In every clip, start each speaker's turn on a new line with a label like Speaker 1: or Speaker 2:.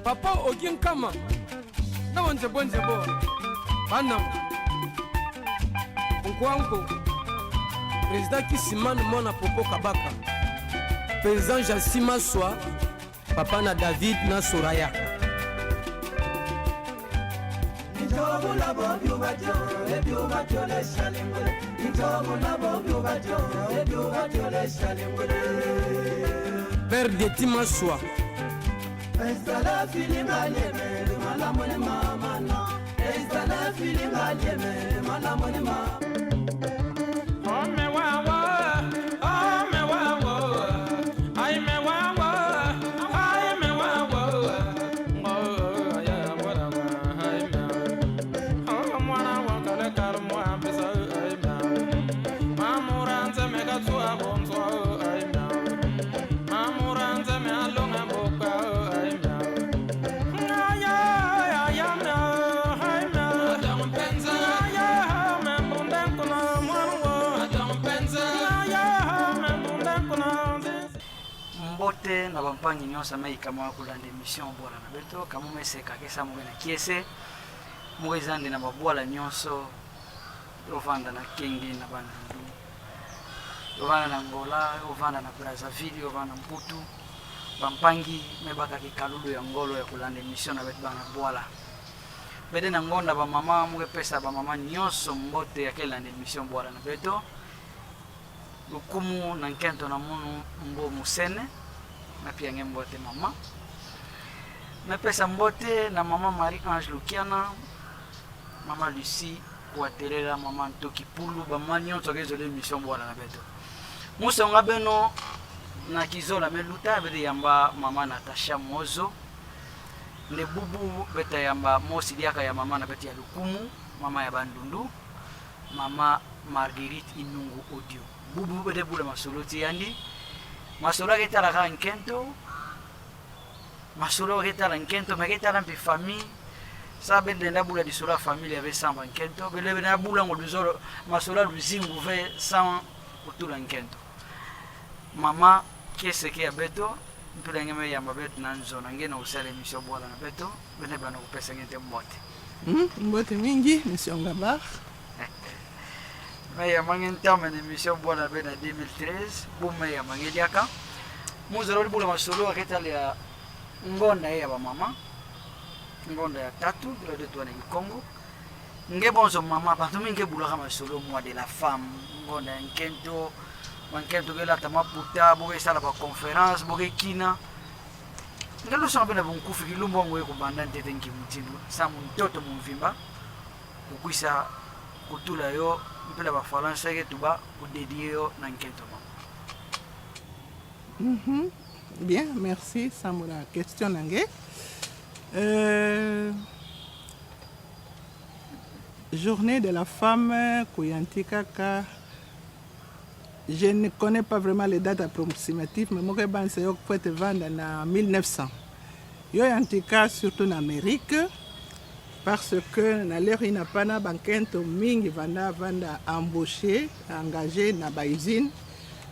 Speaker 1: Papa Ogin Kama. Na wanje bonje bo. Banam. Nkwanko. Président Kisimane Mona Popo Kabaka. Président Jassima Soa. Papa na David na Soraya. Père de Timaswa.
Speaker 2: Mbote na bampangi nyonso mai kama kulanda émission bwala na beto kama meseka kesa mugena kiese mugezande na babwala nyonso ovanda na Kenge na Bandundu ovanda na Ngola ovanda na Brazzaville ovanda na Mputu bampangi mebaka kikalulu ya ngolo ya kulanda émission na beto bana bwala bede na ngonda ba mama mugepesa ba mama nyonso mbote ya kelanda émission bwala na beto lukumu na nkento na munu mbo musene na pia ngembote mama na pesa mbote na mama Marie Ange Lukiana mama Lucie kuatelela mama Ntoki Pulu ba manyo togezo de mission bwala na beto muso ngabeno na kizola meluta bede yamba mama Natasha Mozo ne bubu beta yamba mosi diaka ya mama na beti ya lukumu mama ya Bandundu mama Marguerite Inungu Audio bubu bede bula masoloti yandi masolo ketala ka nkento masolo ketala nkento meketala mpi famille sabe de ndabula disula famille avec samba nkento bele na bula ngoluzoro masolo luzingu ve sans utula nkento mama kese ke abeto mpula ngeme ya mabeto na nzona ngena usale mission bwala na beto bene bana kupesa ngente mbote
Speaker 3: mbote mingi mission ngabar
Speaker 2: mais mangen terme de mission bwala bena 2013 bume ya mangeliaka muzalo bula masolo aketali ya ngonda ya ba mama ngonda ya tatu de la douane du Congo ngebonzo mama bantu mingi bula kama solo mois de la femme ngonda nkento mankento gela tamaputa boge sala ba conférence boge kina ngalo so bena bunkufi kilumbo ngwe kubanda ntete ngimutindo samu mtoto mumvimba kukwisa kutula yo mpela ba falansa ke tuba udedie yo na nkento mama.
Speaker 3: Bien, merci Samoura. Question nange. Journée de la femme Kuyantikaka. Je ne connais pas vraiment les dates approximatives, mais moi je sais que c'est vendre en 1900. Yo yantika surtout en Amérique parce que na l'air il n'a pas na bankento mingi vanda embauché, engagé na ba usine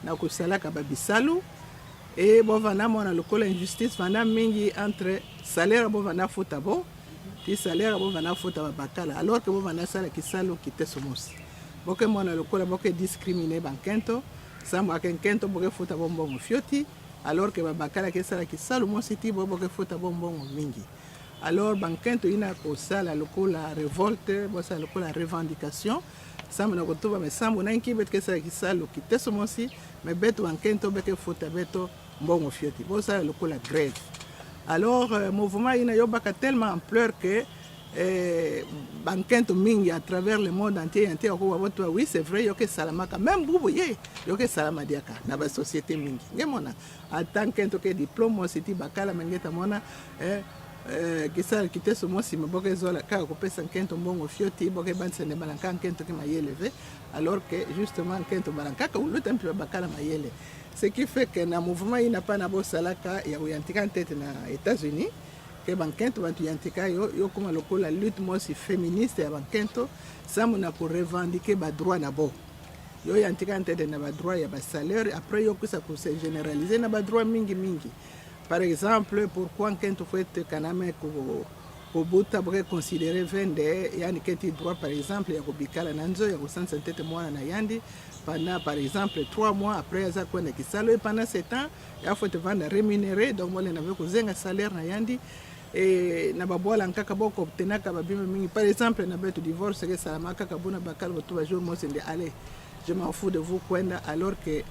Speaker 3: na kusala ka babisalu. Et bon vana mona lokola injustice vana mingi entre salaire bon vana futa bo ti salaire bon vana futa bakala alors que bon vana sala kisalo kite somosi boke mona lokola boke discriminer bankento samwa kenkento boke futa bonbon fioti alors que bakala ke sala kisalo mo siti boke futa bonbon mingi alors bankento ina ko sala lokola révolte bo sala lokola revendication samwa na kotoba mais samwa na nkibet ke sala kisalo kite somosi mais beto bankento beke futa beto bon fioti bon ça le coup la grève alors mouvement il a eu tellement ampleur que bankento mingi à travers le monde entier oui c'est vrai yo que salamaka même boubouye yo que salamadiaka na ba société mingi ngemona en tant que diplôme c'était bakala mengeta mona kisala kite somo si maboke zola ka ko pesa nkento mbongo fioti boke bansene balanka nkento ke mayeleve alors que justement nkento balanka ka uluta mpi bakala mayele. Ce qui fait que le mouvement n'a pas de salaka et il y a un États-Unis que bankento bantu yantika yo comme la lutte moi si féministe ya bankento ça mona pour revendiquer ba droit na bo yo yantika tete na ba droit ya ba salaire après yo kusa ko se généraliser na ba droit mingi par exemple pourquoi nkento fwete kaname kubuta bwe considérer vende yani keti droit par exemple ya kubikala na nzo ya kusansa tete mwana na yandi pendant par exemple 3 mois après aza kwenda kisalo et pendant ce temps ya faut te vendre rémunéré donc moi n'avait kuzenga salaire na yandi et na babola nkaka boko obtenaka babima mingi par exemple na beto divorce que ça maka kabuna bakal tout ba jour moi c'est de allez je m'en fous de vous kwenda alors que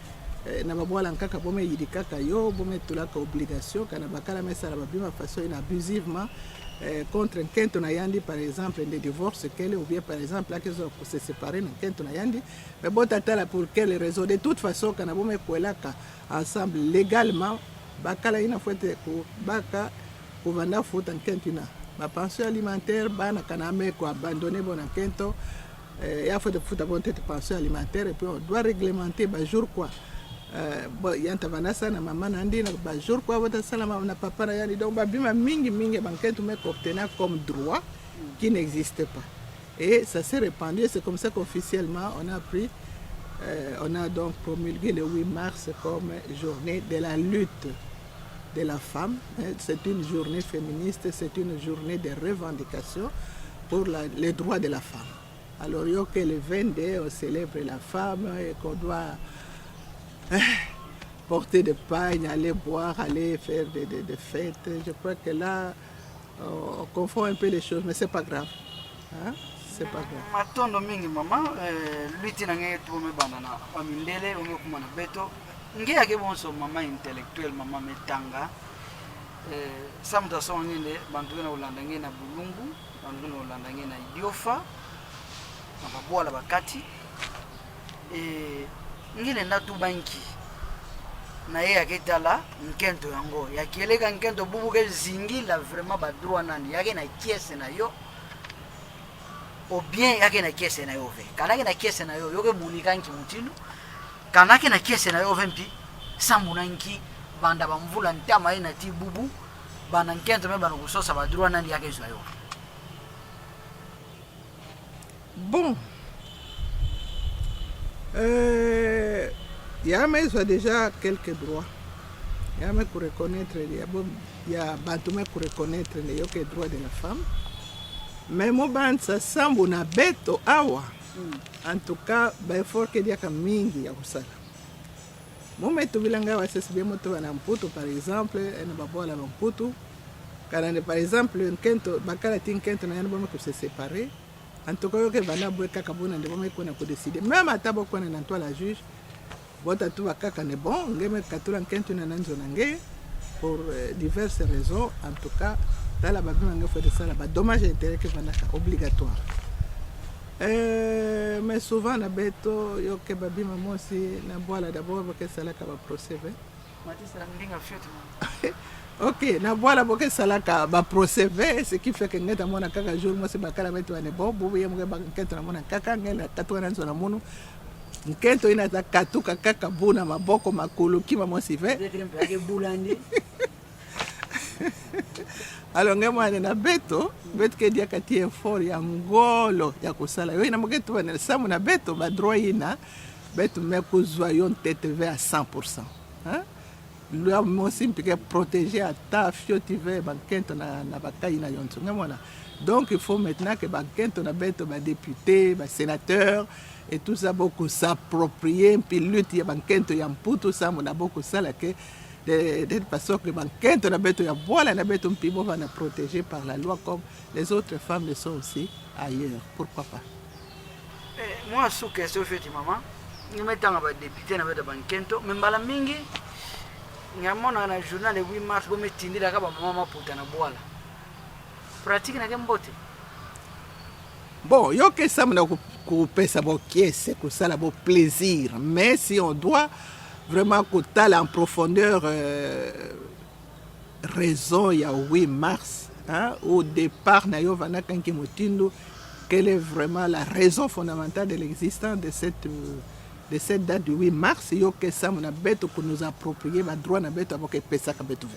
Speaker 3: na babola nkaka bome yidikaka yo bome tulaka obligation kana bakala mesa la babima façon inabusivement contre un kento na yandi par exemple des divorces qu'elle ou bien par exemple là qu'ils ont se séparer na kento na yandi mais bon tata pour quelle raison de toute façon kana bome kwelaka ensemble légalement bakala ina fwete ko baka ko vanda futa kento na ba pension alimentaire bana kana me ko abandonner bon kento ya fwete futa bon tete pension alimentaire et puis on doit réglementer ba jour quoi yanta vanasa na mama nandi na ba jour quoi votre salama na papa na yani donc ba bima mingi banketu me obtenir comme droit qui n'existe pas et ça s'est répandu c'est comme ça qu'officiellement on a pris on a donc promulgué le 8 mars comme journée de la lutte de la femme. C'est une journée féministe, c'est une journée de revendication pour les droits de la femme. Alors il y a que le 22 on célèbre la femme et qu'on doit porter des pagnes, aller boire, aller faire des fêtes. Je crois que là, on confond un peu les choses, mais c'est pas grave. Hein? C'est pas grave.
Speaker 2: Matondo mingi maman, lutti na ngai tu me banana, amindele ongo kumana beto. Ngai ake bonso mama intellectuel mama metanga. Samta so ngine bantu na Ulanda ngai na Bulungu, bantu na Ulanda ngai na Idiofa. Mababola bakati. Ngine ndatu banki. Na ye aketala nkento yango yakieleka nkento bubuke zingila vraiment ba droit nani yake na kiese na yo ou bien yake na kiese na yo ve kanake na kiese na yo yoke munika nki mutinu kanake na kiese na yo vempi samunanki banda bamvula ntama ina ti bubu bana nkento me bana kusosa ba droit nani yake zo yo.
Speaker 3: Bon il y a déjà quelques droits. Il y a pour reconnaître, il y a bantume pour reconnaître les droits de la femme. Mais moi ça semble na beto awa. En tout cas, il faut que dia kamingi ya kusala. Moi meto bilanga wa sesibie moto na mputo par exemple, na babola na mputo. Kana par exemple, nkento bakala tinkento na yanbo ko se séparer. En tout cas, que bana boeka kabona ndebo meko na ko décider. Même atabo ko na toi la juge. Bota tu kaka ne bon ngeme katula nkento na nanzo nange pour diverses raisons en tout cas dans la babima ngefo de ça là dommage intérêt que vanaka obligatoire mais souvent na beto yo ke babima mosi na boala d'abord que ça là ka ba procès
Speaker 2: matisa ndinga fiot
Speaker 3: OK na boala boke sala ka ba procès ce qui fait que ngeta mona kaka jour mosi bakala beto ne bon bubu yemwe ba nkento na mona kaka ngela katwa nanzo na mono nkento ina za katuka kaka buna maboko makulu kima mwasi ve alors ngemo na beto ke dia kati effort ya ngolo ya kusala yo ina moketu bana samu na beto ba droit ina beto me kuzwa yo tete ve à 100%, hein lui mo simpike protéger à ta fiotive ba nkento na bakai na yonto ngemo na. Donc il faut maintenant que ba nkento na beto ba député ba sénateur et tout ça beaucoup s'approprier puis lutte ya bankento ya mputo ça mon beaucoup ça là que de façon que bankento na beto ya bola na beto mpibo va na protégé par la loi comme les autres femmes le sont aussi ailleurs, pourquoi pas.
Speaker 2: Moi sous question fait maman ni metanga ba député na beto bankento membala mingi ngamona na journal le 8 mars bo metindira ka ba mama puta na bola pratique na kembote.
Speaker 3: Bon, yo que ça m'a coupé ça bon c'est que ça la bon plaisir, mais si on doit vraiment côté en profondeur raison il y a 8 mars hein au départ na yo vana kanki motindo quelle est vraiment la raison fondamentale de l'existence de cette date du 8 mars yo que ça m'a beto pour nous approprier ma droit na beto avec pesa ka beto.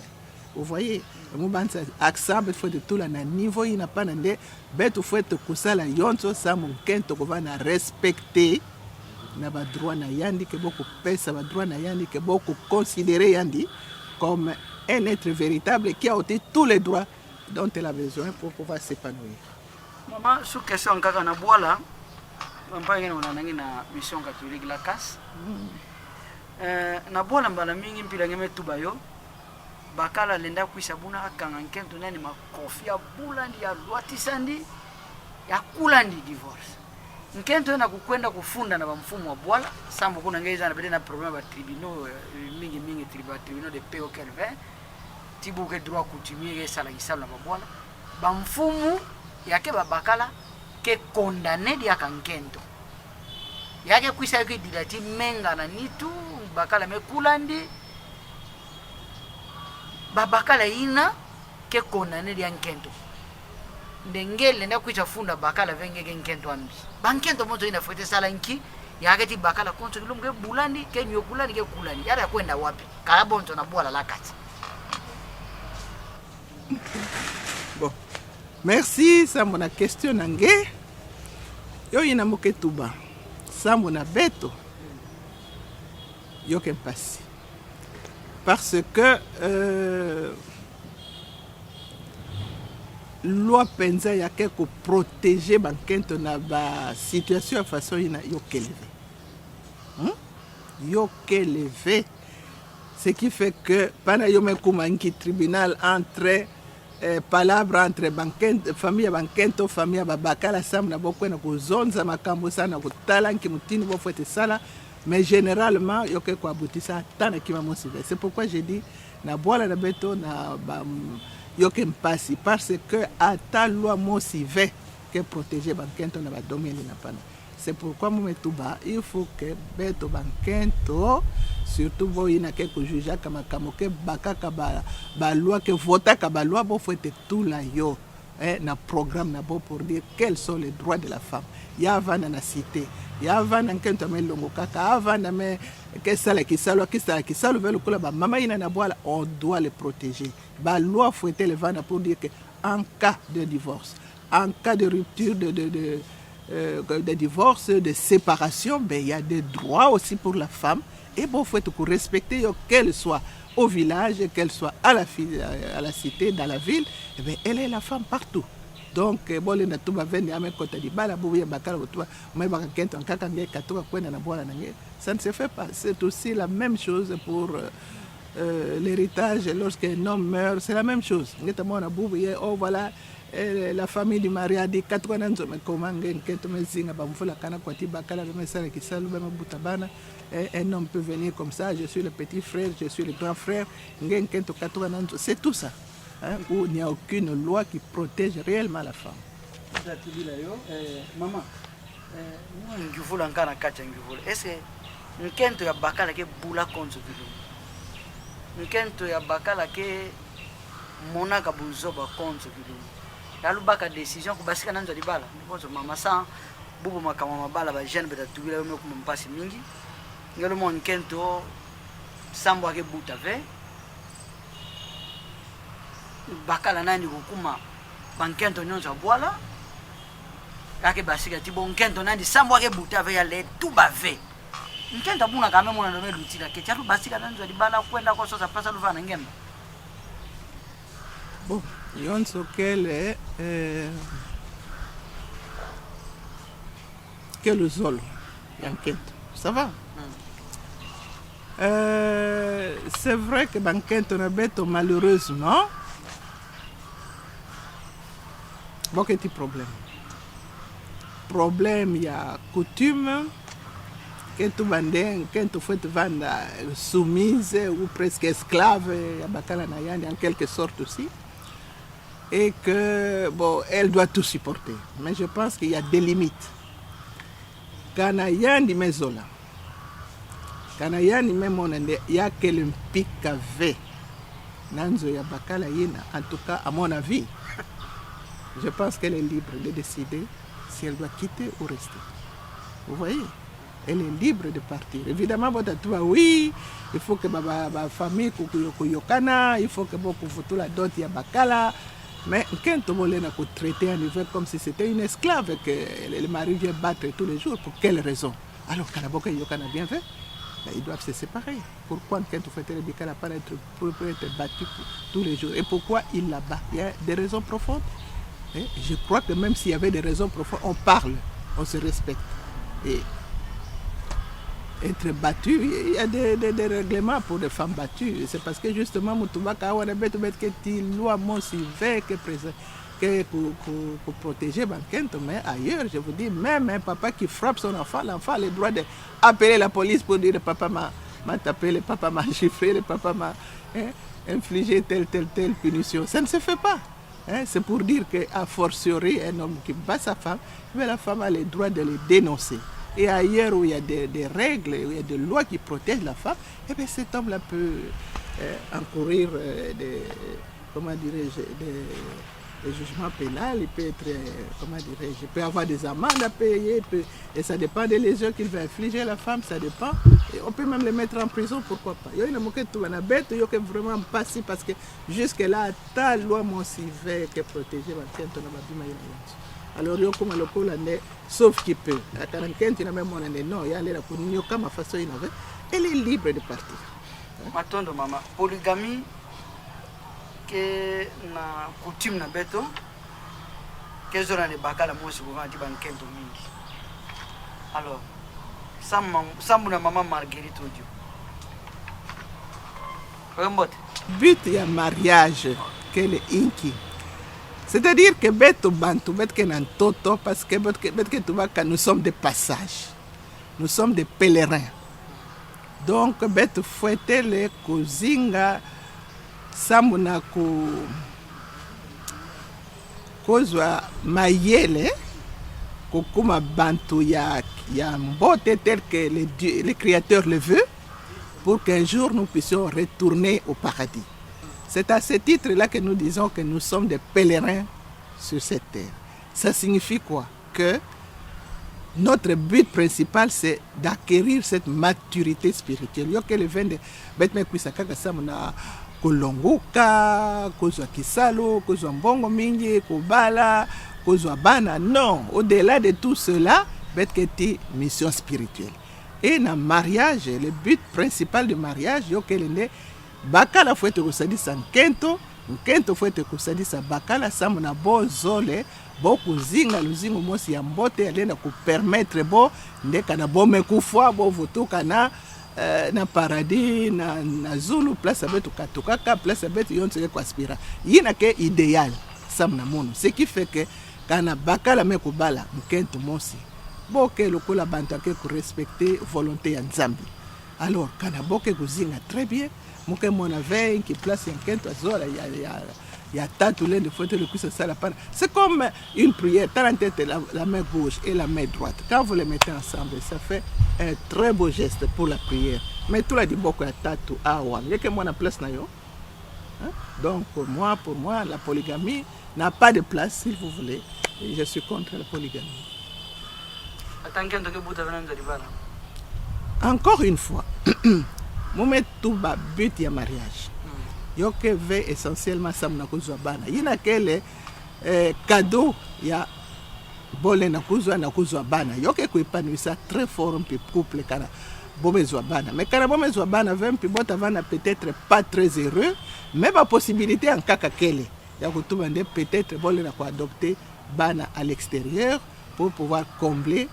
Speaker 3: Vous voyez, mon bansa accent faut de tout là na niveau il n'a pas ndé beto faut être kusala yonso ça mon kento ko va na respecter na ba droit na yandi que beaucoup pesa ba droit na yandi que beaucoup considérer yandi comme un être véritable qui a ôté tous les droits dont elle a besoin pour pouvoir s'épanouir.
Speaker 2: Maman, sous question kaka na boala, papa ngene ona nangi na mission catholique la casse. Na boala mbala mingi mpila ngeme tubayo. Bakala lenda kuisabuna akanga nkento nani makofia bulandi ya lwatisandi ya kulandi divorce. Nkento na kukwenda kufunda na mfumo wa bwala, sambo kuna ngeza na bede na problème ba tribunaux mingi tribunaux de paix auquel va. Tibu ke droit coutumier ke sala isala na bwala. Ba mfumu yake babakala ke condamné dia kankento. Yake kuisa ke dilati menga na nitu bakala me kulandi babakala ina ke condamné dia nkento. Ndengele nda kuita funda bakala venge ke nkento ambi. Bankento moto ina fuete sala nki yake ti bakala konto kilumge bulandi ke nyokulani ke kulani. Yara kwenda wapi? Kala bonto na bwala la kati.
Speaker 3: Bon, merci. Ça mon question nange. Yo ina moke tuba. Ça mon beto. Yo ken passi. Parce que loi penza ya ke ko protéger bankento na ba situation de façon ina yo kelevé. Yo kelevé. Ce qui fait que pendant yo me kumangi tribunal entre palabra entre bankento famille bankento famille babakala sam na bokwena kuzonza makambo sana kutala nki mutini bo fete sala mais généralement yo ke ko abutisa tana kima mosive. C'est pourquoi j'ai dit na boala na beto na yo ke mpasi parce que ata loi mosive que protéger bankento na ba domaine na pana. C'est pourquoi Moumetouba, il faut que Beto Bankento, surtout Boyina quelque juge comme Kamoke Baka ba loi que vota ka ba loi bo faut tout la yo na programme na bo pour dire quels sont les droits de la femme. Ya vana na cité, ya vana nkento melongo kaka avana me que ça qui salo veut le ba mama ina na boala on doit les protéger. Ba loi faut le vana pour dire que en cas de divorce, en cas de rupture de divorce, de séparation, ben, il y a des droits aussi pour la femme. Et bon, il faut être respecter, qu'elle soit au village, qu'elle soit à la cité, dans la ville, et ben, elle est la femme partout. Donc, bon, ça ne se fait pas. C'est aussi la même chose pour l'héritage. Lorsqu'un homme meurt, c'est la même chose. Oh, voilà. La famille du mari a dit 80 ans un homme peut venir comme ça, je suis le petit frère, je suis le grand frère, c'est tout ça, où il n'y a aucune loi qui protège réellement la femme.
Speaker 2: Maman, est-ce que nkento ya bakala ke bula konzo bilu nkento ya bakala ke monaka buzoba konzo bilu yalubaka décision kubasika nanzo libala ndiponzo mama sa bubu makama mabala ba jeune beta tubila yo ko mpasi mingi ngelo mon kento sambo ake buta ve bakala nani kukuma bankento nyonzo bwala yake basika tibo nkento nani sambo ake buta ve yale tuba ve nkento buna kama mona ndo melutila ke chalu basika nanzo libala kwenda ko sosa pasa luvana ngemba.
Speaker 3: Bon, Yonso Kele quel zolo Yankento, ça va? C'est vrai que Bankento Nabeto, malheureusement, beaucoup de problèmes. Problème, il y a coutume, quand tu fais vendre soumise ou presque esclave, il y a Bakala Nayandi en quelque sorte aussi. Et que, bon, elle doit tout supporter. Mais je pense qu'il y a des limites. Kanayandi mezola. Kanayandi memonende, il y a qu'elle pique avec. Nanzo ya bakala yina, en tout cas, à mon avis, je pense qu'elle est libre de décider si elle doit quitter ou rester. Vous voyez? Elle est libre de partir. Évidemment, oui, il faut que ma famille kuyokana, il faut que beaucoup de la dot ya bakala. Mais quand on l'a traité à niveau comme si c'était une esclave que le mari vient battre tous les jours, pour quelle raison? Alors, Kanaboka Yokana bien fait. ils doivent se séparer. Pourquoi Nkento Fouettere Bikala n'a pas pour être battu tous les jours? Et pourquoi il la bat? Il y a des raisons profondes. Et je crois que même s'il y avait des raisons profondes, on parle, on se respecte. Et être battu, il y a des règlements pour des femmes battues. C'est parce que justement, Moutouba pour protéger Bankento, mais ailleurs, je vous dis, même un papa qui frappe son enfant, l'enfant a le droit d'appeler la police pour dire papa m'a tapé, le papa m'a chiffré, le papa m'a infligé telle punition. Ça ne se fait pas. C'est pour dire qu'à fortiori, un homme qui bat sa femme, mais la femme a le droit de le dénoncer. Et ailleurs où il y a des règles, où il y a des lois qui protègent la femme, eh bien cet homme-là peut encourir des jugements pénals, il peut être, il peut avoir des amendes à payer, et ça dépend des lésions qu'il va infliger à la femme, ça dépend. Et on peut même le mettre en prison, pourquoi pas. Il y a une moquette tout la bête, il y a vraiment passé parce que jusque-là, ta loi mon civet qui est protégée, alors il y a comme le coup sauf qu'il peut. À 45, il y a même non, il y a l'air pour nous, comme ma façon, elle est libre de partir.
Speaker 2: Matondo maman, polygamie, que na coutume na beto, que zona le bakala mo souvent di Bankento mingi. Alors, sambu na maman Marguerite Odio.
Speaker 3: But il y a mariage, qu'elle est inki. C'est-à-dire que beto bantu, beto que nan toto, parce que beto que tu vois que nous sommes des passages, nous sommes des pèlerins. Donc beto fouette le kuzinga samuna kozwa mayele kokuma bantu ya mbote tel que le Créateur le veut, pour qu'un jour nous puissions retourner au paradis. C'est à ce titre-là que nous disons que nous sommes des pèlerins sur cette terre. Ça signifie quoi? Que notre but principal, c'est d'acquérir cette maturité spirituelle. Yo que le vin de betme kuisakaka samuna kolongoka, kozwa kisalo, kozwa mbongo mingi, kobala, kozwa bana. Non, au-delà de tout cela, betketi mission spirituelle. Et dans le mariage, le but principal du mariage, yo que le bakala fouette kosadisa nkento fouette kosadisa bakala samuna bozole bo kuzinga luzingo mosi ya mbote alenda ku permettre bo ndeka na bo mekufwa bo votuka na paradis na zulu place betu katukaka place betu yonse ko aspira yina ke idéal samuna mono, ce qui fait que kana bakala mekubala nkento mosi bo ke lokola bantu ke ko respecter volonté ya Nzambi. Alors kana boke kuzinga très bien. Mouke mona veille qui place un quinto azora, il y a tatu l'un de fouetter le cuisse ça la panne. C'est comme une prière, t'as en tête la main gauche et la main droite. Quand vous les mettez ensemble, ça fait un très beau geste pour la prière. Mais tout la dit beaucoup à tatu à ouam. Il y a que moi la place na yo. Donc pour moi, la polygamie n'a pas de place, si vous voulez. Et je suis contre la polygamie. Encore une fois. Moment tout bas but ya mariage. Yo que veut essentiellement samna kuzwa bana. Yina kele cadeau ya bole na kuzwa bana. Yo que épanouir très fort un peu couple kana bomezwa bana. Mais kana bomezwa bana vem pi bota vana peut-être pas très heureux, mais ma possibilité en kaka kele. Ya kutuba nde peut-être bole na ko adopter bana à l'extérieur pour pouvoir combler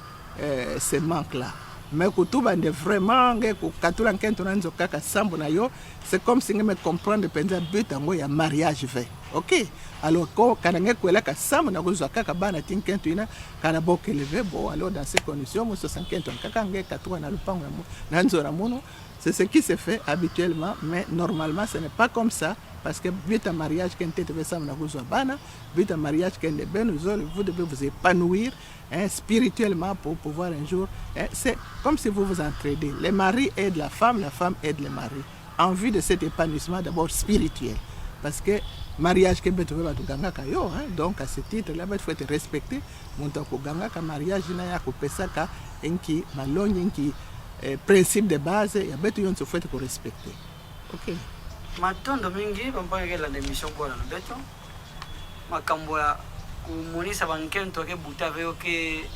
Speaker 3: ces manques là. Mais kutuba nde vraiment katula nkento nanzo kaka sambo na yo, c'est comme si me comprendre penza but ngo ya mariage fait. OK? Alors ko kana ngekwela ka sambo na kuzo kaka bana tinkento ina kana boke lever bon alors dans ces conditions mo 65 kaka nge katwa na lupango na nzo ramono, c'est ce qui se fait habituellement, mais normalement ce n'est pas comme ça. Parce que but un mariage qui est un mariage qui est ben, vous devez vous épanouir spirituellement pour pouvoir un jour. C'est comme si vous vous entraidez. Le mari aide la femme aide le mari. En vue de cet épanouissement d'abord spirituel. Parce que mariage qui est donc à ce titre-là, il faut être respecté. Mon mariage, il y a un principe de base, il faut être respecté. OK.
Speaker 2: Matondo mingi pampaka la démission pour la beto makambo ya kumonisa Bankento ke buta veo ke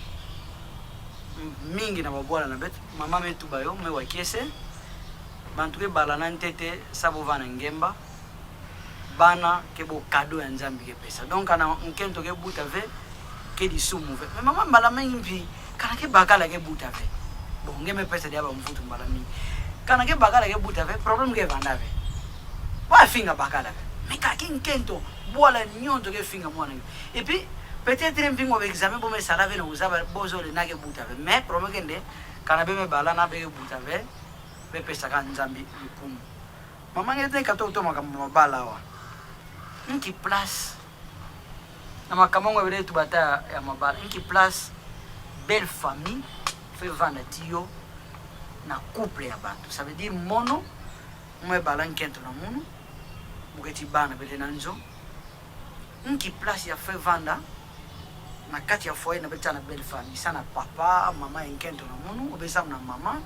Speaker 2: mingi na babwala na beto mama metu bayo me wakese bantu ke balana ntete sabo vana ngemba bana ke bo cadeau ya nzambi ke pesa donc ana nkento ke buta ve ke di sumu ve mais mama mbala mingi mpi kana ke bakala ke buta ve bon ngeme pesa dia ba mfutu mbala mingi kana ke bakala ke buta ve problem ke vanda ve ba finga bakala ve mais ka ke nkento bola nyonto ke finga mwana et puis peut-être un pingo examen bo me sala ve no uzaba bozo le na ke buta ve mais problem ke nde kana be me balana be ke buta ve be pesa ka nzambi lukumu mama ngete kato to makamba mabala wa inki place na makamongo bele tubata ya mabala inki place belle famille fait vendre tio na couple ya bantu ça veut dire mono mwe bala nkento na munu muketi bana bele nanzo inki place ya fait vendre na kati ya foyer na betana belle famille sana papa mama nkento na munu obesa na mama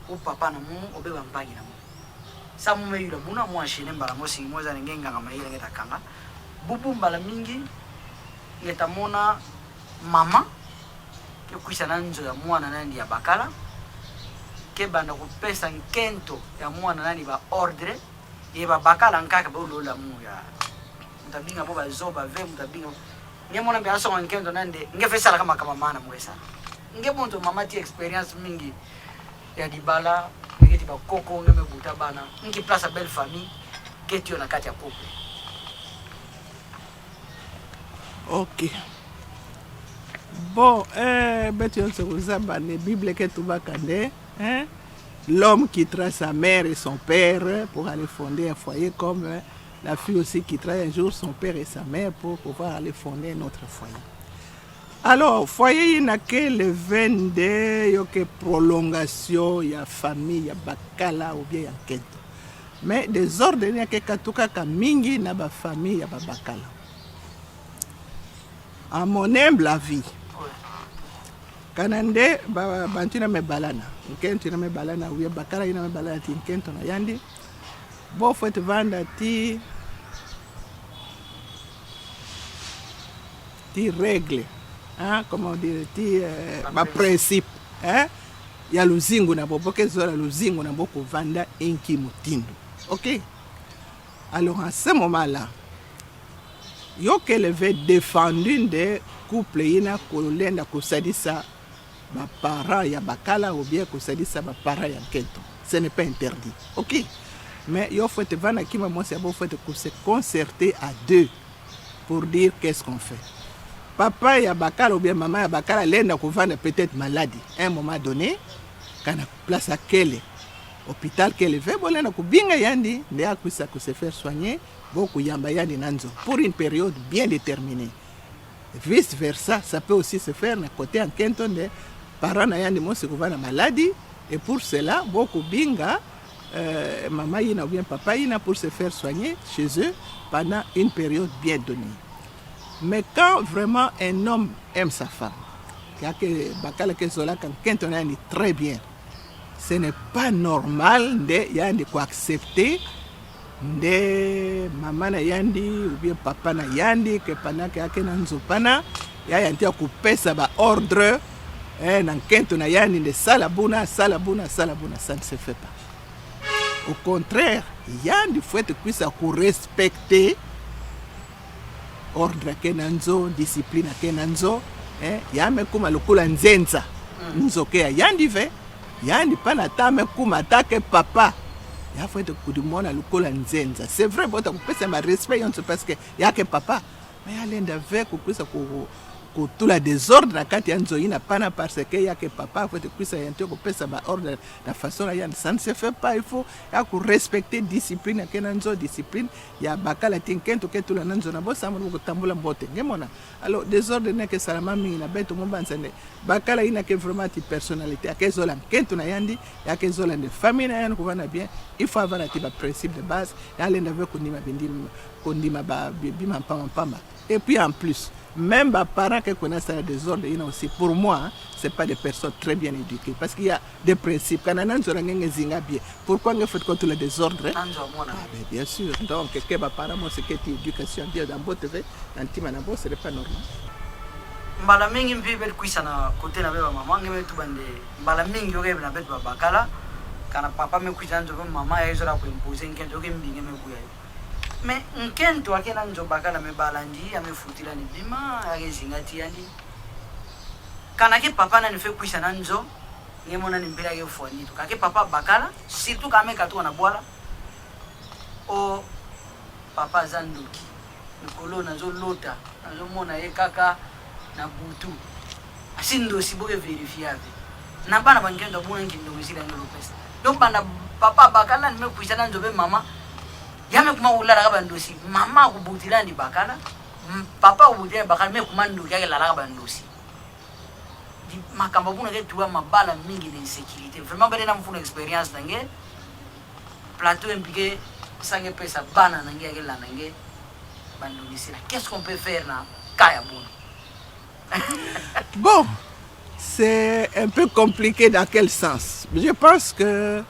Speaker 2: ou papa na munu obeba mpagi na munu samu me yula muna mwa shine mbala mosi moza ngenga ngama ile ngeta kanga bubu mbala mingi ngeta mona mama ke kuisa nanzo ya mwana nani ya bakala ke banda ko pesa nkento ya mwana nani ba ordre ye ba bakala nkaka ba ulola mu ya mutabinga bo ba zoba ve mutabinga ngemona mbe aso nkento nande ngefesa kama kama mana mwesa ngemonto mama ti experience mingi ya dibala ngeti ba koko ngeme buta bana ngi place belle famille ketio na kati ya couple.
Speaker 3: Ok. Bon, Betty Onseguzaba, la Bible que tu vas kande, hein? L'homme quittera sa mère et son père pour aller fonder un foyer, comme la fille aussi quittera un jour son père et sa mère pour pouvoir aller fonder un autre foyer. Alors, foyer il n'a que le 22, il y a que prolongation, il y a famille, il y a bakala ou bien il y a kento. Mais des ordres, il y a que katuka kamingi na ba famille, il y a bakala. À mon humble avis, kanande bantu na me balana, kento na me balana ou bien bakala na me balana ti kento na yandi. Bon faut te vendre ti règle. Hein, comment dire, ma principe, hein? Il y a le zingo na bobo que zola le zingo na boko vanda inki mutindo. OK? Alors à ce moment-là, yo que le veut défendu de couple ina kolenda ko sadisa ba parents ya bakala ou bien ko sadisa ba parents ya kento. Ce n'est pas interdit. OK? Mais yo faut te vanda ki moi c'est bon faut te se concerter à deux pour dire qu'est-ce qu'on fait. Papa ya bakala ou bien maman ya bakala lenda kovanda peut-être maladie à un moment donné quand la place à quel hôpital qu'elle veut bolena ko binga yandi nde akwisa ko se faire soigner beaucoup yamba yandi nanzo pour une période bien déterminée. Vice versa ça peut aussi se faire na côté en kento de parents na yandi mo se kovanda maladie et pour cela beaucoup binga maman yina ou bien papa yina pour se faire soigner chez eux pendant une période bien donnée. Mais quand vraiment un homme aime sa femme, très bien, ce n'est pas normal de accepter de maman na yandi ou bien papa na yandi que pendant que akena nzopana ya yanti akupe sa ba ordre na kento na yandi de salabuna ça ne se fait pas. Au contraire, yandi faut être puisse respecter ordre kenanzo, discipline kenanzo, yame kuma lokula nzenza nzokea yandi ve yandi pana tame kuma atake papa ya faut être kudimona lokula nzenza. C'est vrai bota kupesa ma respect yonso parce que yake papa mais alenda ve kupesa ko tula désordre na kati yanzo ina pana parce que yake papa faut être kupesa yanto kupesa ba ordre la façon la yandi ça ne se fait pas. Il faut ya ko respecter discipline kenanzo discipline ya bakala tinkento ke tula nanzo na bosa mo ko tambula mbote ngemona. Alors désordre ne que salama mingi na beto mo bansane bakala ina ke vraiment ti personnalité akezola kento na yandi yake zola de famille na yan ko vana bien. Il faut avoir un principe de base ya lenda ve ko ndima bindima ko ndima ba bima pamba. Et puis en plus même les parents qui connaissent le désordre, aussi, pour moi, ce n'est pas des personnes très bien éduquées. Parce qu'il y a des principes. Pourquoi on fait contre le désordre? Bien sûr. Donc, les parents, c'est que l'éducation, ce n'est pas normal.
Speaker 2: Mbala mingi mpi bel kuisa na kote na beba mama ngeme tu bande mbala mingi yoge na bet bakala kana papa me kuita nzobe mama ya izo la kuimpose nkento ke mbinge me kuya me nkento akena nzoba kana me balandi amefutila ni bima akezingathi yani kana ke papa na nife kuisa na nzo ngemona ni mbele yake foni to kake papa bakala surtout kama katu na bwala o papa zanduki nikolo nazo lota nazo mona ye kaka na butu asindo siboke verifiable na bana bangendo bona ngindo ngisila ngelo pesa donc bana papa bakala nimekuisha na nzobe mama yame kuma ulala kabandosi mama kubutila ndi bakala papa kubutila bakala me kumando yake lala kabandosi di makamba buna ke tuwa mabala mingi na insécurité vraiment bale na mfuna expérience nange plateau impliqué sange pesa bana nange yake la nange bandonisi qu'est-ce qu'on peut faire na kaya buna
Speaker 3: Bon, c'est un peu compliqué dans quel sens? Je pense que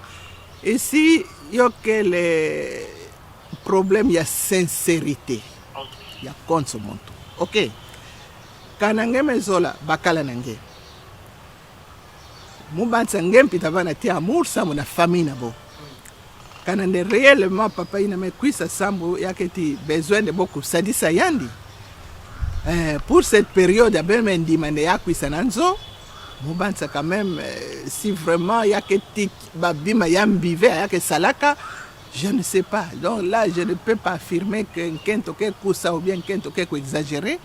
Speaker 3: ici, il y a que les problèmes, il y a sincérité. Il y a consommation. Ok. Quand on a zola, bakala nange. Moubansa ngem pitavana ti amour sa mon famille nabo. Quand on est réellement papa ina me kuisa sambo yaketi besoin de beaucoup sadisa yandi. Pour cette période, il y a quand même, si vraiment il y a que salaka, je ne sais pas. Donc là, je ne peux pas affirmer que Kento Kousa ou bien Kento Keko exagéré.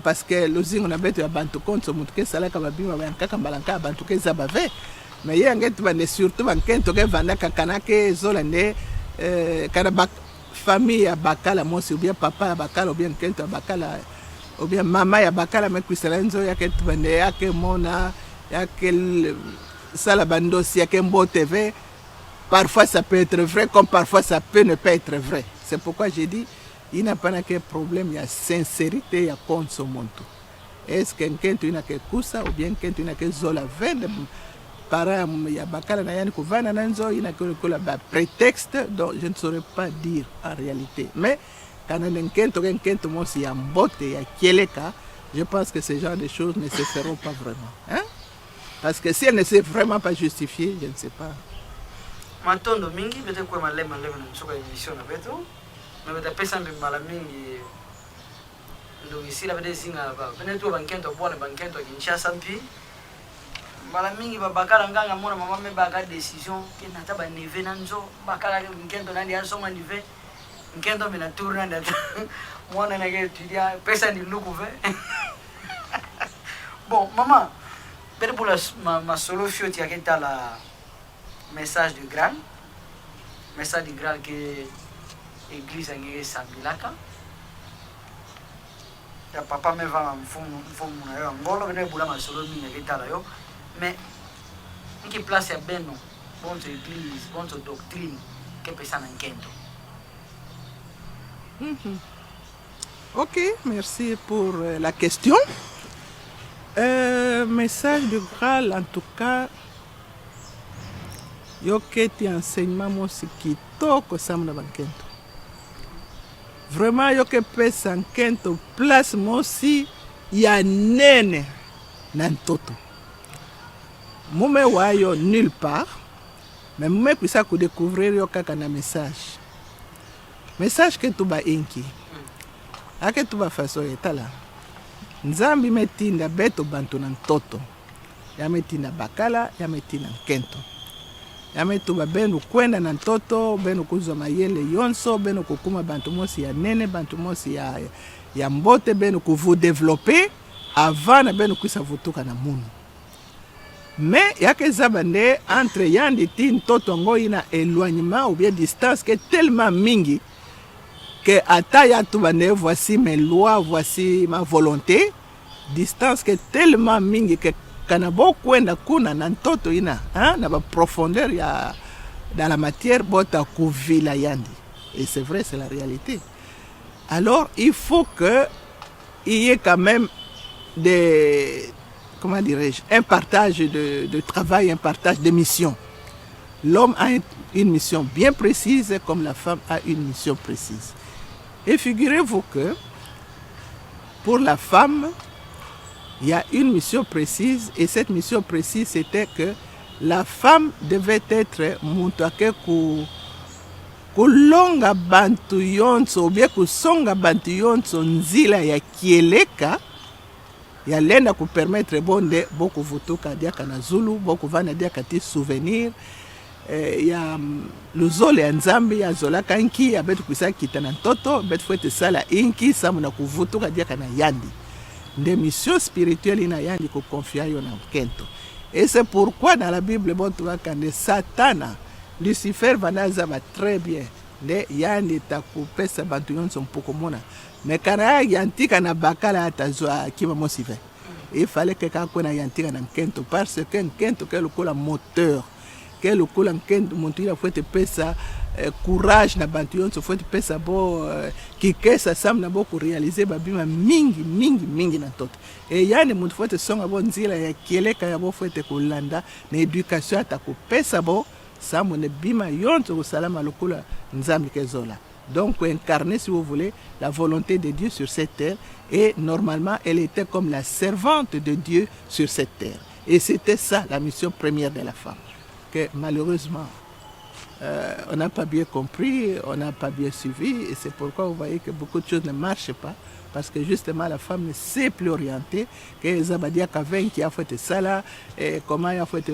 Speaker 3: Parce que l'osing on a besoin de bantu compte sur que salaka babima bankaka balanka bantu ke zabave. Mais il y a surtout Kento Ke vanda kakanake zolande kana famille ya bakala mosi ou bien papa ya bakala ou bien Kento ya bakala ou bien maman ya bakala me kuiselenzo ya ke tubande ya ke mona ya ke sala bandosi ya ke mbo TV. Parfois ça peut être vrai comme parfois ça peut ne pas être vrai. C'est pourquoi j'ai dit il n'y a pas de problème, il y a sincérité, il y a consommation. Est-ce que Kento ina ke kusa ou bien Kento ina ke zola vende para ya bakala na yani kuvana nanzo ina ke la prétexte donc je ne saurais pas dire en réalité. Mais quand on a Kento moi si en botte ya kieleka, je pense que ce genre de choses ne se feront pas vraiment, hein? Parce que si elles ne sont vraiment pas justifiées, je ne sais pas.
Speaker 2: Matondo mingi bete kwa malema na msoka émission na beto. Mais bete pesa mbala mingi ndo ici la bete zinga ba. Bene tu bankento bwana bankento Kinshasa mpi. Mbala mingi babakala nganga mona mama me baka décision ke nata ba neve nanzo bakala nkento nandi asonga nive. Nkento mina tourna ndata. Mwana na ke étudiant pesa ni lukuve. Bon maman, bete pour ma solo fioti aketa la message du Graal que l'église a gagné Sambilaka. Ya papa me va mfumu na yo ngolo bene bula masolo mingi ketala yo mais qui place ya beno bonne église bonne doctrine que pesa na Nkento.
Speaker 3: Ok, merci pour la question. Message du Graal en tout cas. Yoketi enseignement mosi kitoko samna bankento. Vraiment yoke pesa Nkento place mosi ya nene na ntoto. Mume wayo nulle part, mais mume puisa ku découvrir yo kaka na message. Message ke tuba inki. Ake tuba faso etala. Nzambi metinda beto bantu na ntoto. Ya metinda bakala, ya metinda Nkento. Yame tuba benu kwenda na ntoto, benu kuzwa mayele yonso, benu kukuma bantu mosi ya nene, bantu mosi ya mbote, benu kuvu développer avant na benu kuisa vutuka na munu. Mais yake zabande entre yandi ti ntoto ngo ina éloignement ou bien distance que tellement mingi que ata ya tuba ne voici mes lois, voici ma volonté, distance que tellement mingi que kanabo kwenda kuna na ntoto ina na ba profondeur ya dans la matière bota kuvila yandi. Et c'est vrai, c'est la réalité. Alors il faut que il y ait quand même des, comment dirais-je, un partage de travail, un partage de mission. L'homme a une mission bien précise comme la femme a une mission précise. Et figurez-vous que pour la femme il y a une mission précise et cette mission précise c'était que la femme devait être muntu ake kulonga bantu yonso ubie kusonga bantu yonso nzila ya kieleka yalenda kupermettre bonde boku vutuka diaka na Zulu boku vana diaka ti souvenir ya luzole ya nzambi ya zolaka inki ya betu kuisa kita na ntoto betu fwete sala inki samu na kuvutuka diaka na yandi nde mission spirituelle ina yandi kukonfia yo na kento. Et c'est pourquoi dans la Bible bon tu vois quand Satana Lucifer vanaza va très bien nde yandi takupesa bantu yonso mpokomona mais kana yantika na bakala atazwa kima mosive il fallait que kakuna yantika na kento parce que kento que le moteur que le kento montu il faut te pesa courage na bantu yonso faut te pesa bo kikesa sam na bo ku réaliser babima mingi na toto et yani muntu faut te songa bo nzila ya kieleka ya bo faut te kulanda na éducation atakupesa bo samu ne bima yonso salama lokula nzambi kezola. Donc incarner, si vous voulez, la volonté de Dieu sur cette terre. Et normalement, elle était comme la servante de Dieu sur cette terre. Et c'était ça la mission première de la femme. Que malheureusement, on n'a pas bien compris, on n'a pas bien suivi. Et c'est pourquoi vous voyez que beaucoup de choses ne marchent pas. Parce que justement, la femme ne sait plus orienter. Que Zabadia Kaven qui a fait ça là, et comment il a fait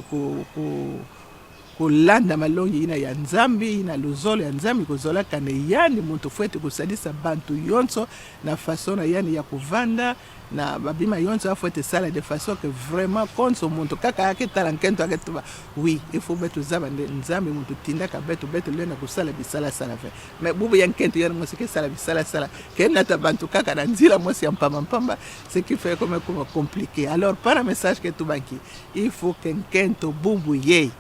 Speaker 3: kulanda malongi ina ya nzambi ina luzolo ya nzambi kuzola kane yani muntu fwete kusadisa bantu yonso na façon na yani ya kuvanda na babima yonso afwete sala de façon que vraiment konso muntu kaka yake talankento aketuba oui il faut betu zaba nzambi muntu tinda ka betu lena kusala bisala sala fe mais bubu yankento yana mosike sala bisala sala kena ta bantu kaka na nzila mosi ya mpamba ce qui fait comme compliqué. Alors par un message que tu banki il faut que nkento bubu yei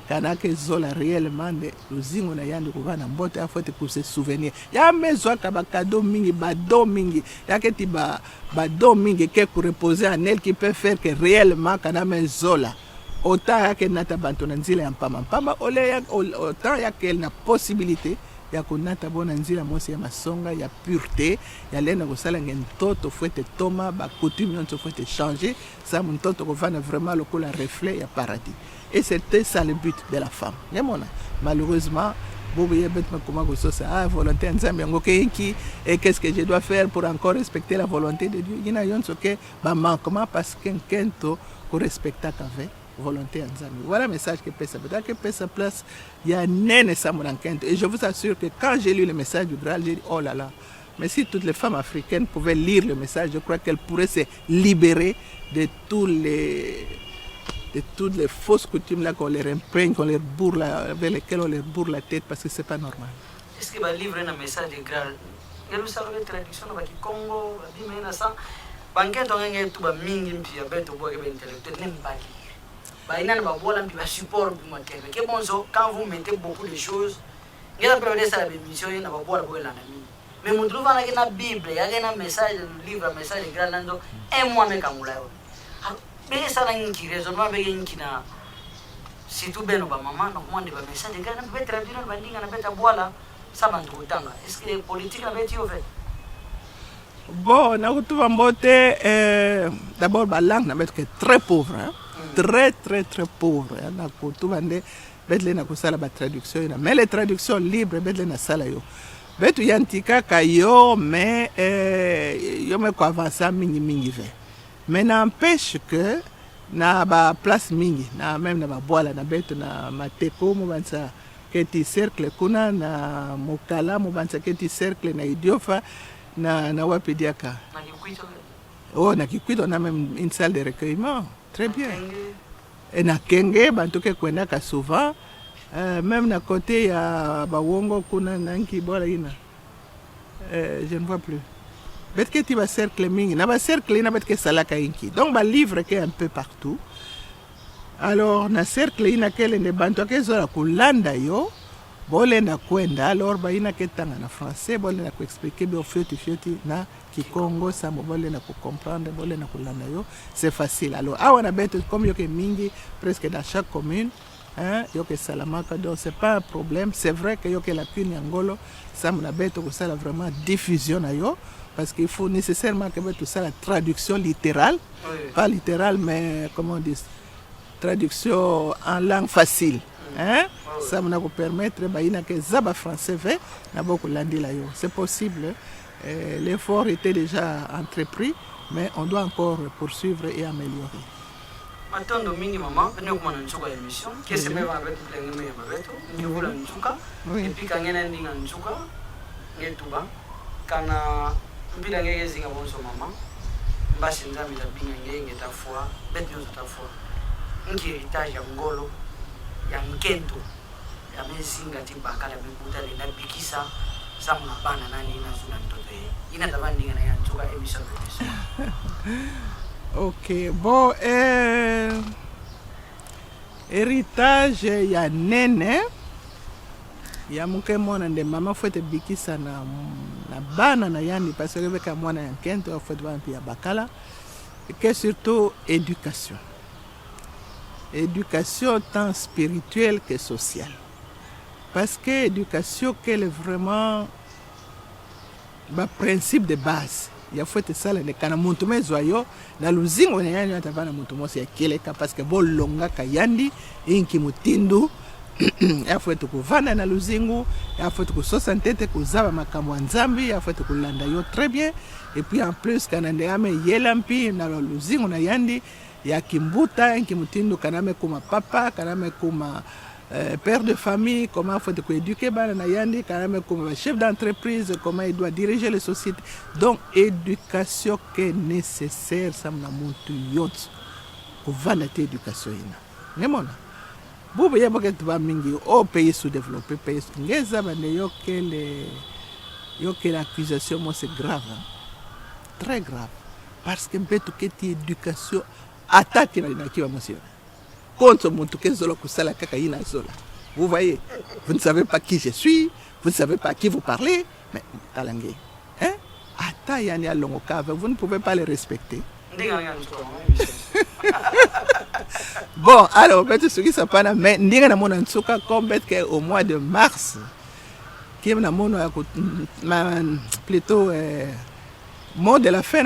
Speaker 3: kanake zola réellement de luzingo na yandi kuvana mbote afote pour se souvenir ya mezwa ka bakado mingi bado mingi yaketi bado mingi ke ku reposer en elle qui peut faire que réellement kana mezola autant yake nata bantu na nzila ya mpamba ole ya autant yake na possibilité ya kunata bona nzila mosi ya masonga ya pureté ya lena kosala ngentoto fwete toma ba coutume yonso fwete changer ça mon toto kuvana vraiment lokola reflet ya paradis. Et c'était ça le but de la femme. Malheureusement, volonté et qu'est-ce que je dois faire pour encore respecter la volonté de Dieu? Il y a un manquement parce qu'un kento respecte la volonté de Dieu. Voilà le message que peut sa place. Il y a un kento. Et je vous assure que quand j'ai lu le message du Graal, j'ai dit oh là là. Mais si toutes les femmes africaines pouvaient lire le message, je crois qu'elles pourraient se libérer de toutes les fausses coutumes là qu'on leur imprègne, qu'on leur bourre avec lesquelles on leur bourre la tête parce que c'est pas normal.
Speaker 2: Est-ce que va livrer un message de Graal? Il y a une traduction dans le Congo, il y a ça. Banquet on a tout ba mingi mpia beto boa que intellectuel nem pas lire. Ba ina ba bola mpia support du matin. Que bon quand vous mettez beaucoup de choses, il y a pas de ça la mission ina ba bola bola na mimi. Mais mon trouve na la Bible, il y a un message le livre message de Graal nando et moi me kamula yo. Bege sana nki raisonnement bege nki na si tu beno ba mama na mwande ba message de Graal na be traduire na bandinga na beta bola ça bantu tanga. Est-ce que politique na beti au fait?
Speaker 3: Bon, na kutuba mbote d'abord la langue na betu très pauvre, hein? Très pauvre. Na kutuba nde betle na kusala ba traduction na mais les traductions libres betle na sala yo. Betu yantika kayo mais yo me ko avancer mingi ve. Mais n'empêche que na ba place mingi na même na ba boala na betu na mateko mo bansa keti cercle kuna na mokala mo bansa keti cercle na idiofa na wapidiaka. Oh na Kikwito on a même une salle de recueillement très bien. Et na Kenge bantuke kwendaka souvent même na côté ya bawongo kuna nanki bola ina je ne vois plus. Betke ti ba cercle mingi na ba cercle ina betke salaka inki donc ba livre ke un peu partout. Alors na cercle ina kele ne bantuke zola kulanda yo bolenda kwenda alors ba ina ketanga na français bolenda ko expliquer be fioti na Kikongo ça bolenda ko comprendre bolenda kulanda yo c'est facile. Alors awana beto comme yo ke mingi presque dans chaque commune hein yo ke salamaka donc c'est pas un problème. C'est vrai que yo ke la puni angolo ça mona beto ko sala vraiment diffusion na yo parce qu'il faut nécessairement que tout ça la traduction littérale, oui. Pas littérale mais comment on dit traduction en langue facile. Hein? Ça m'a permettre que Zaba français fait c'est possible. L'effort était déjà entrepris, mais on doit encore poursuivre et améliorer.
Speaker 2: Maintenant, mingi maman, nous avons une émission qui est même avec les gens qui nous voulons nous et puis quand il y a un nzuka, il y a tout bas. Quand il y a un zinga bonso maman, basi nzambi la binga ngenge ta foi, bête nous ta foi. Nki héritage ya ngolo, ya nkento, ya mezinga tibaka la bikuta le na bikisa, samuna bana nani na zuna ntoto ye. Ina tabandi ngana ya nzuka émission de
Speaker 3: Ok, bon, héritage ya nene ya muke mwana nde mama fwete bikisa na bana na yandi parce que beka mwana ya nkento fwete bana pia bakala que surtout éducation tant spirituelle que sociale parce que éducation qu'elle est vraiment le principe de base. Il faut que ça le kana muntu mezoyo na luzingo na yani atavana muntu mosi yakeleka parce que bolonga kayandi inki mutindu ya faut que kuvana na luzingo ya faut que sosantete kuzaba makambo nzambi ya faut que kulanda yo très bien et puis en plus kana ndame yelampi na luzingo na yandi ya kimbuta inki mutindu kana me kuma papa kana me kuma père de famille, comment il faut éduquer comme chef d'entreprise, comment il doit diriger les sociétés. Donc, éducation qui est nécessaire, ça m'a montré pour vendre l'éducation. Mais mon, vous voyez que tu vas mingi au pays sous-développé, pays sous-développé, l'accusation, moi, c'est grave, hein? Très grave, parce que peut-être que l'éducation attaque la qui va mentionner. Contre mon tout vous voyez, vous ne savez pas qui je suis, vous ne savez pas à qui vous parlez, mais talangé, hein? Vous ne pouvez pas les respecter. Bon, alors, ce qui s'est passé, mais au mois de mars, qui est plutôt mot de la fin,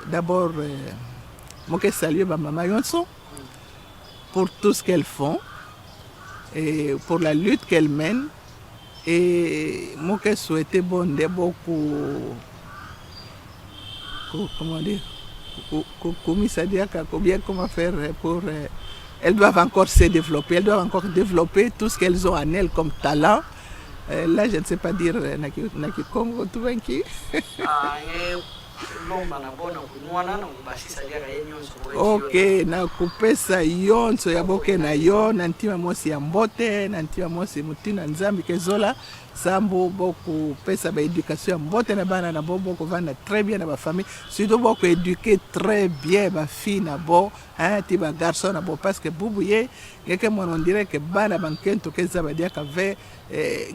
Speaker 3: d'abord. Je salue ma maman Yonso pour tout ce qu'elles font et pour la lutte qu'elles mènent. Et je souhaite beaucoup, comment dire, comment faire pour. Elles doivent encore se développer, elles doivent encore développer tout ce qu'elles ont en elles comme talent. Là, je ne sais pas dire Naki Congo, tout vaincu. Ok, na kupesa yonso ya boke na yo nantima mosi ya mbote nantima mosi mutina nzambi kezola sambo boku pesa ba éducation mbote na bana na bobo ko vanda très bien na ba famille surtout boku éduquer très bien ba fille na bo hein ti ba garçon na bo parce que bubuye ngeke on dirait que bana bankento keza ba dia ka ve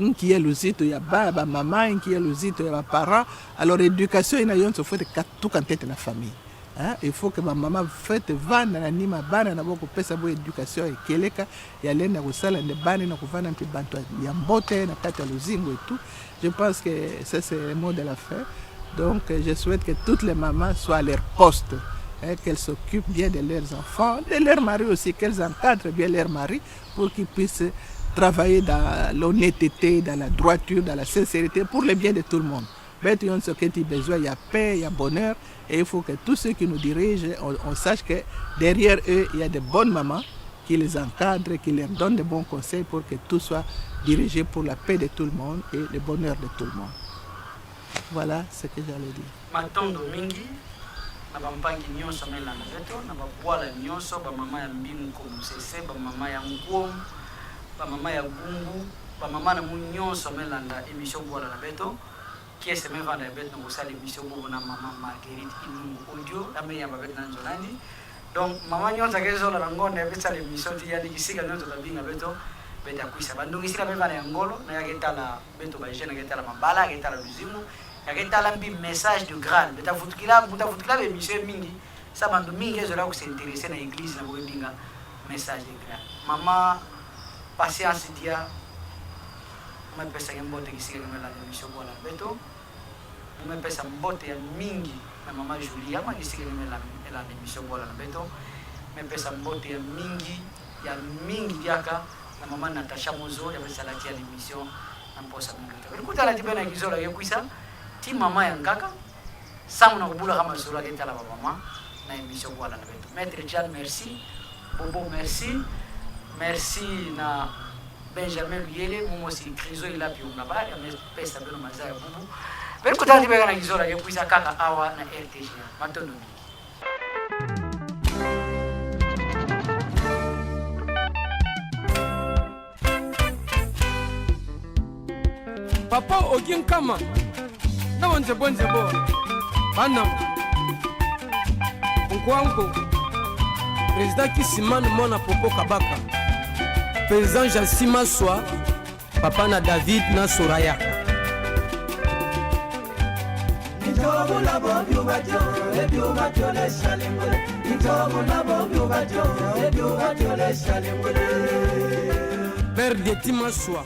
Speaker 3: nki ya luzito ya baba mama nki ya luzito ya ba parents alors éducation ina yonso faut tout quand tête na famille. Hein? Il faut que ma maman fasse vendre na nima bana na boko pesa bo éducation et keleka ya lenda kusala ne bana na kuvana mpi bantu ya mbote na kata luzingo et tout. Je pense que ça c'est le mot de la fin. Donc je souhaite que toutes les mamans soient à leur poste, hein, qu'elles s'occupent bien de leurs enfants, de leurs maris aussi, qu'elles encadrent bien leurs maris pour qu'ils puissent travailler dans l'honnêteté, dans la droiture, dans la sincérité pour le bien de tout le monde. Mais il y a besoin, il y a paix, il y a bonheur. Et il faut que tous ceux qui nous dirigent, on sache que derrière eux, il y a de bonnes mamans qui les encadrent, qui leur donnent de bons conseils pour que tout soit dirigé pour la paix de tout le monde et le bonheur de tout le monde. Voilà ce que j'allais dire.
Speaker 2: Matondo mingi, na bampangi nyonso mela na beto, na babwala nyonso, ba mama ya mbingu ko musese, ba mama ya nguom, ba mama ya gungu, ba mama na nyonso mela na émission bwala na beto. Qui est ce même vendredi bête nous salle émission pour na maman Marguerite Ilungu audio la meilleure avec dans Zolandi donc maman nyonza kezo la ngonde bête salle émission ti ya dikisika nyonzo la binga beto bête akuisa bandu ngisika même vana ngolo na yaketa la beto ba jeune yaketa la mabala yaketa la luzimu yaketa la mbi message de grâce bête futukila émission mingi ça bandu mingi kezo la ko s'intéresser na église na ko binga message de grâce maman patience dia me pesa mbote kisika kama émission bwana beto me pesa mbote ya mingi na mama Julia ma kisika kama la émission bwana beto mepesa mbote ya mingi vyaka na mama Natasha Mozo ya besalatia l'émission na mposa mingi kuta la tibena kizola yokuisa ti mama ya ngaka samu na kubula kama sura kenta la mama na émission kwa la betu maître Jean merci Bobo merci na Benjamin Luyele momo si krizo ila pi unabari amepesa beno mazaya bubu pero kuta la tibena kizola yokuisa kaka awa na RTG matondo.
Speaker 1: Papa Ogin Kama na wanzebo bana Nkwanko président Kisimane Mona Popo Kabaka président Jassima Swa papa na David na Soraya père de Tima Swa